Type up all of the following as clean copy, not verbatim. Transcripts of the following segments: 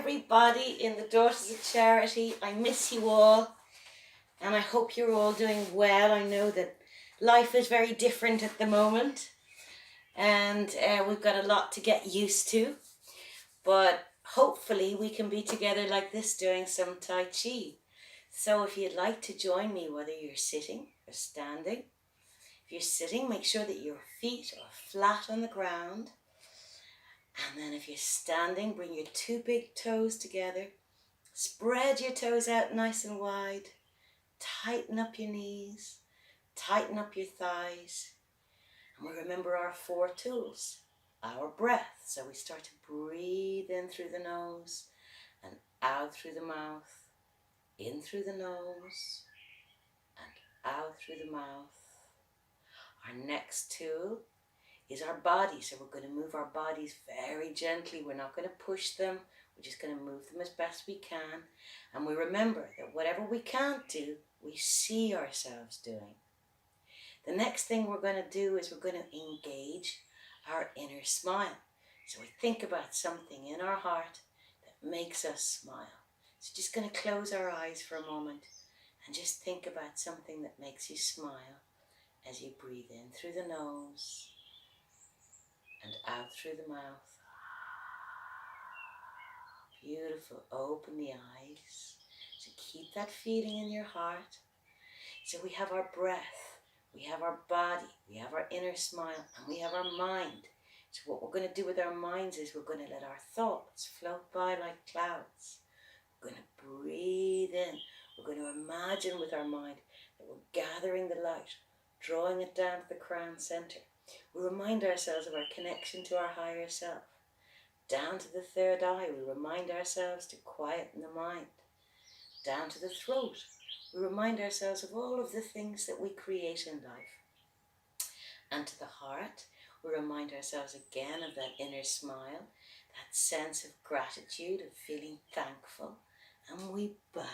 everybody in the Daughters of Charity. I miss you all, and I hope you're all doing well. I know that life is very different at the moment, and we've got a lot to get used to, but hopefully we can be together like this doing some Tai Chi. So if you'd like to join me, whether you're sitting or standing, if you're sitting, make sure that your feet are flat on the ground. And then if you're standing, bring your two big toes together. Spread your toes out nice and wide. Tighten up your knees. Tighten up your thighs. And we remember our four tools. Our breath. So we start to breathe in through the nose and out through the mouth. In through the nose and out through the mouth. Our next tool is our body. So we're going to move our bodies very gently. We're not going to push them. We're just going to move them as best we can. And we remember that whatever we can't do, we see ourselves doing. The next thing we're going to do is we're going to engage our inner smile. So we think about something in our heart that makes us smile. So just going to close our eyes for a moment and just think about something that makes you smile as you breathe in through the nose and out through the mouth. Beautiful. Open the eyes. So keep that feeling in your heart. So we have our breath, we have our body, we have our inner smile, and we have our mind. So what we're going to do with our minds is we're going to let our thoughts float by like clouds. We're going to breathe in. We're going to imagine with our mind that we're gathering the light, drawing it down to the crown center. We remind ourselves of our connection to our higher self. Down to the third eye, we remind ourselves to quieten the mind. Down to the throat, we remind ourselves of all of the things that we create in life. And to the heart, we remind ourselves again of that inner smile, that sense of gratitude, of feeling thankful. And we bow.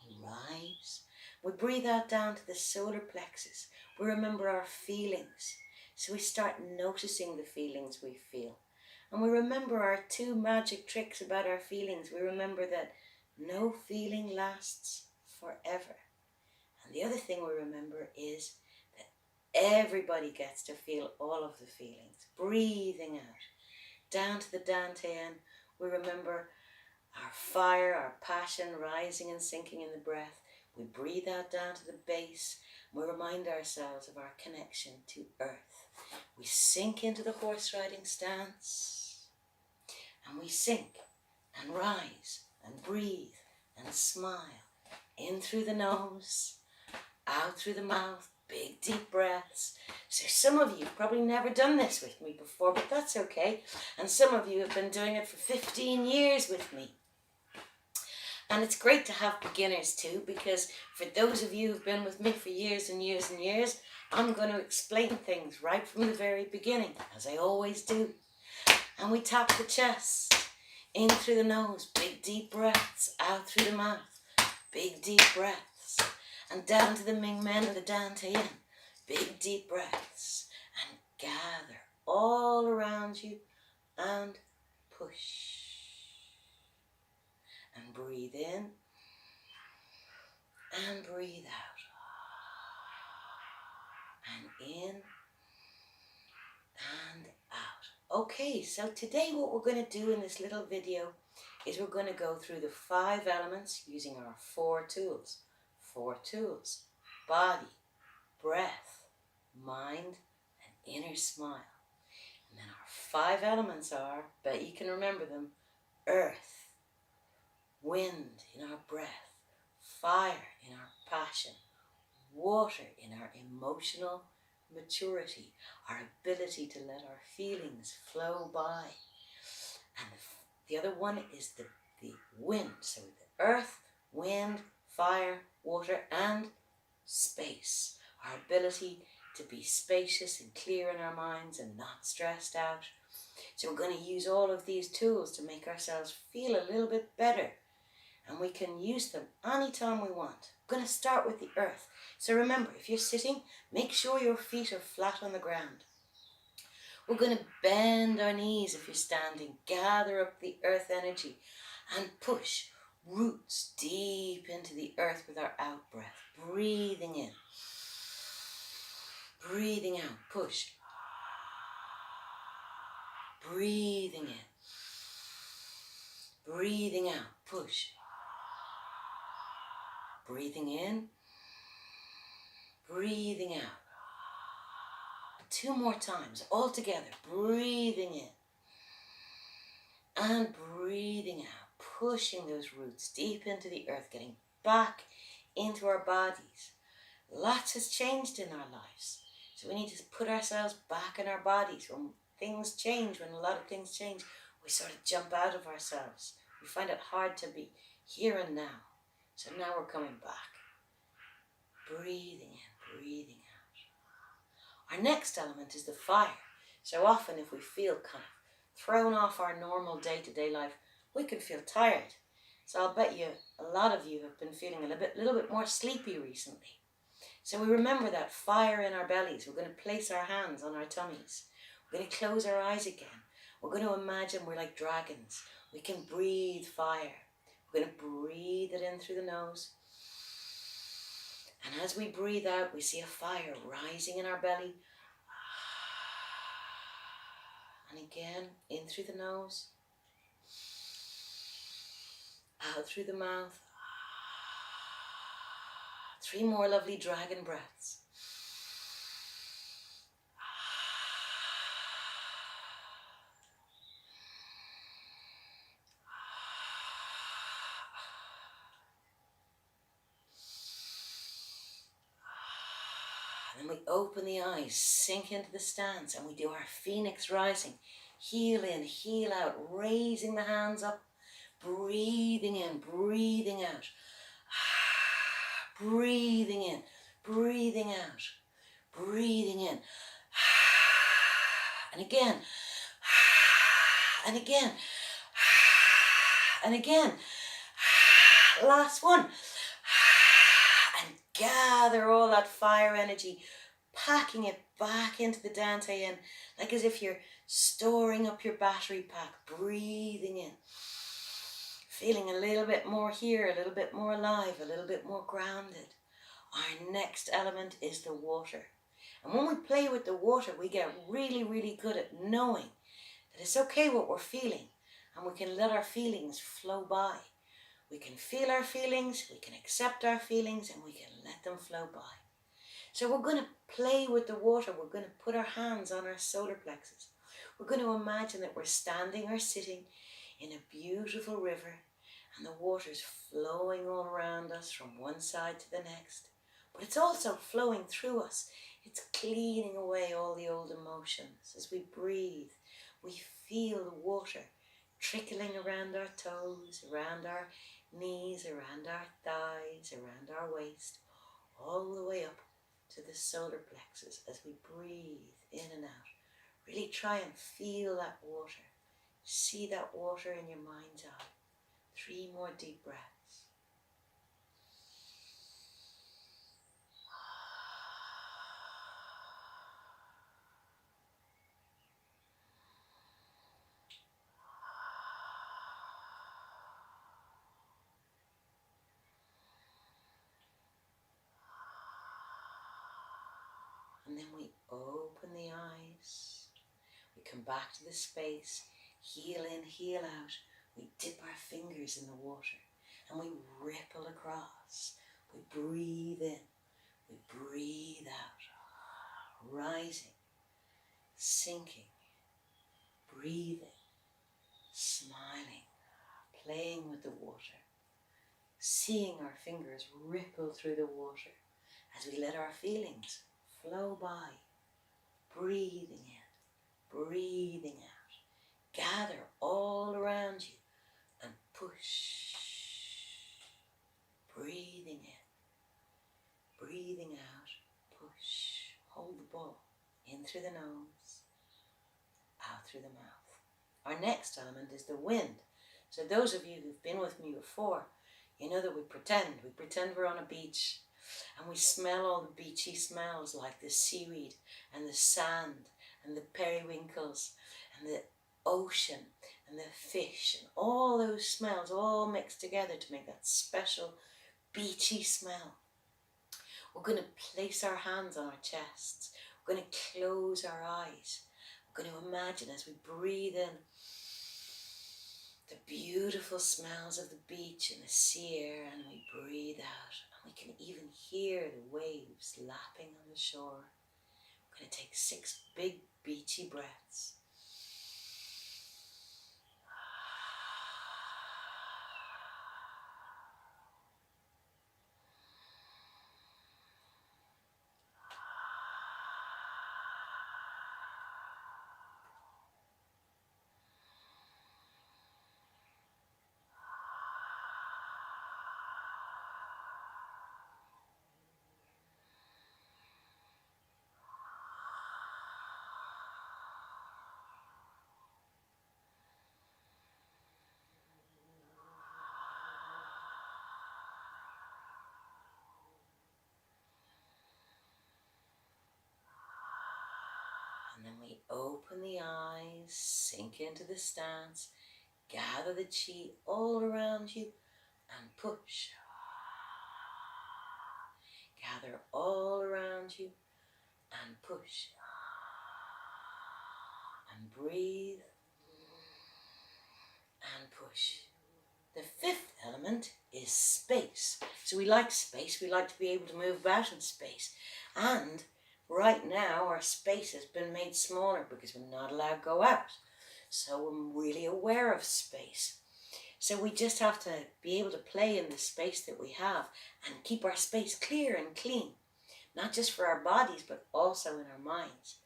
We rise. We breathe out down to the solar plexus. We remember our feelings. So we start noticing the feelings we feel. And we remember our two magic tricks about our feelings. We remember that no feeling lasts forever. And the other thing we remember is that everybody gets to feel all of the feelings. Breathing out. Down to the dantian, we remember our fire, our passion rising and sinking in the breath. We breathe out down to the base. We remind ourselves of our connection to earth. We sink into the horse riding stance. And we sink and rise and breathe and smile. In through the nose, out through the mouth, big deep breaths. So some of you have probably never done this with me before, but that's okay. And some of you have been doing it for 15 years with me. And it's great to have beginners too, because for those of you who've been with me for years and years and years, I'm going to explain things right from the very beginning, as I always do. And we tap the chest, in through the nose, big deep breaths, out through the mouth, big deep breaths, and down to the Ming Men and the dantian, big deep breaths, and gather all around you and push. And breathe in and breathe out. And in and out. Okay, so today what we're going to do in this little video is we're going to go through the 5 elements using our 4 tools. 4 tools: body, breath, mind, and inner smile. And then our 5 elements are, bet you can remember them: earth, wind in our breath, fire in our passion, water in our emotional maturity, our ability to let our feelings flow by. And the other one is the wind. So the earth, wind, fire, water, and space. Our ability to be spacious and clear in our minds and not stressed out. So we're going to use all of these tools to make ourselves feel a little bit better. And we can use them anytime we want. I'm going to start with the earth. So remember, if you're sitting, make sure your feet are flat on the ground. We're going to bend our knees if you're standing, gather up the earth energy and push roots deep into the earth with our out breath. Breathing in, breathing out, push. Breathing in, breathing out, push. Breathing in, breathing out. 2 more times, all together. Breathing in and breathing out, pushing those roots deep into the earth, getting back into our bodies. Lots has changed in our lives, so we need to put ourselves back in our bodies. When things change, when a lot of things change, we sort of jump out of ourselves. We find it hard to be here and now. So now we're coming back. Breathing in, breathing out. Our next element is the fire. So often if we feel kind of thrown off our normal day-to-day life, we can feel tired. So I'll bet you a lot of you have been feeling a little bit more sleepy recently. So we remember that fire in our bellies. We're going to place our hands on our tummies. We're going to close our eyes again. We're going to imagine we're like dragons. We can breathe fire. We're going to breathe it in through the nose. And as we breathe out, we see a fire rising in our belly. And again, in through the nose. Out through the mouth. 3 more lovely dragon breaths. And then we open the eyes, sink into the stance, and we do our phoenix rising. Heel in, heel out, raising the hands up, breathing in, breathing out. Breathing in, breathing out, breathing in. And again, and again, and again. Last one. And gather all that fire energy, packing it back into the dantian, like as if you're storing up your battery pack, breathing in. Feeling a little bit more here, a little bit more alive, a little bit more grounded. Our next element is the water. And when we play with the water, we get really, really good at knowing that it's okay what we're feeling. And we can let our feelings flow by. We can feel our feelings, we can accept our feelings, and we can let them flow by. So we're going to play with the water. We're going to put our hands on our solar plexus. We're going to imagine that we're standing or sitting in a beautiful river, and the water's flowing all around us from one side to the next. But it's also flowing through us. It's cleaning away all the old emotions. As we breathe, we feel the water trickling around our toes, around our knees, around our thighs, around our waist, all the way up to the solar plexus as we breathe in and out. Really try and feel that water. See that water in your mind's eye. 3 more deep breaths. And then we open the eyes. We come back to the space. Heel in, heel out. We dip our fingers in the water and we ripple across. We breathe in. We breathe out. Rising. Sinking. Breathing. Smiling. Playing with the water. Seeing our fingers ripple through the water as we let our feelings flow by. Breathing in. Breathing out. Gather all around you and push. Breathing in, breathing out, push. Hold the ball in through the nose, out through the mouth. Our next element is the wind. So those of you who've been with me before, you know that we pretend we're on a beach and we smell all the beachy smells like the seaweed and the sand and the periwinkles and the ocean and the fish and all those smells all mixed together to make that special beachy smell. We're going to place our hands on our chests. We're going to close our eyes. We're going to imagine as we breathe in the beautiful smells of the beach and the sea air, and we breathe out, and we can even hear the waves lapping on the shore. We're going to take 6 big beachy breaths. And then we open the eyes, sink into the stance, gather the chi all around you and push. Gather all around you and push. And breathe and push. The 5th element is space. So we like space. We like to be able to move about in space. And right now our space has been made smaller because we're not allowed to go out. So I'm really aware of space. So we just have to be able to play in the space that we have and keep our space clear and clean. Not just for our bodies, but also in our minds.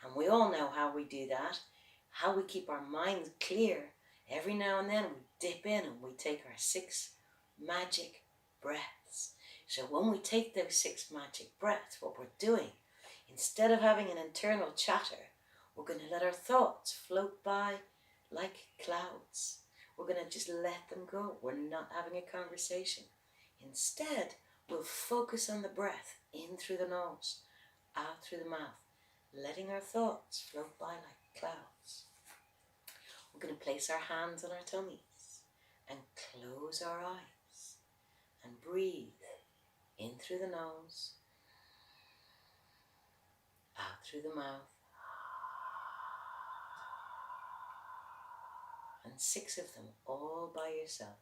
And we all know how we do that, how we keep our minds clear. Every now and then we dip in and we take our 6 magic breaths. So when we take those 6 magic breaths, what we're doing, instead of having an internal chatter, we're going to let our thoughts float by like clouds. We're going to just let them go. We're not having a conversation. Instead, we'll focus on the breath in through the nose, out through the mouth, letting our thoughts float by like clouds. We're going to place our hands on our tummies and close our eyes and breathe in through the nose, out through the mouth, and 6 of them all by yourself.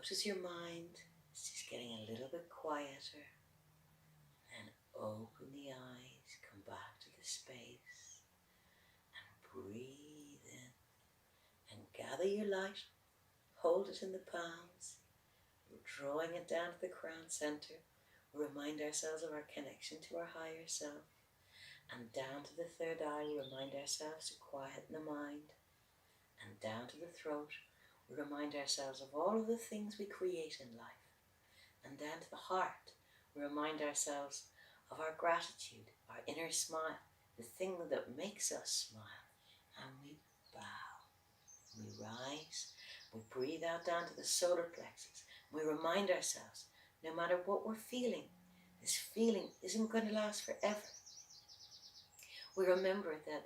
Notice your mind is just getting a little bit quieter, and open the eyes, come back to the space, and breathe in, and gather your light, hold it in the palms, we're drawing it down to the crown center, we remind ourselves of our connection to our higher self, and down to the 3rd eye, we remind ourselves to quieten the mind, and down to the throat, we remind ourselves of all of the things we create in life. And down to the heart, we remind ourselves of our gratitude, our inner smile, the thing that makes us smile. And we bow, we rise, we breathe out down to the solar plexus. We remind ourselves, no matter what we're feeling, this feeling isn't going to last forever. We remember that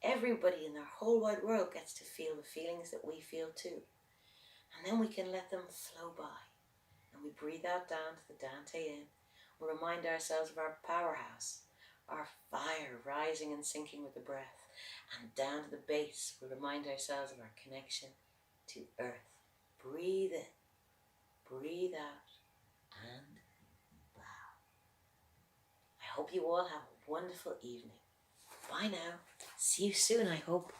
everybody in our whole wide world gets to feel the feelings that we feel too. And then we can let them flow by. And we breathe out down to the Dantian. We remind ourselves of our powerhouse, our fire rising and sinking with the breath. And down to the base, we remind ourselves of our connection to earth. Breathe in, breathe out, and bow. I hope you all have a wonderful evening. Bye now. See you soon, I hope.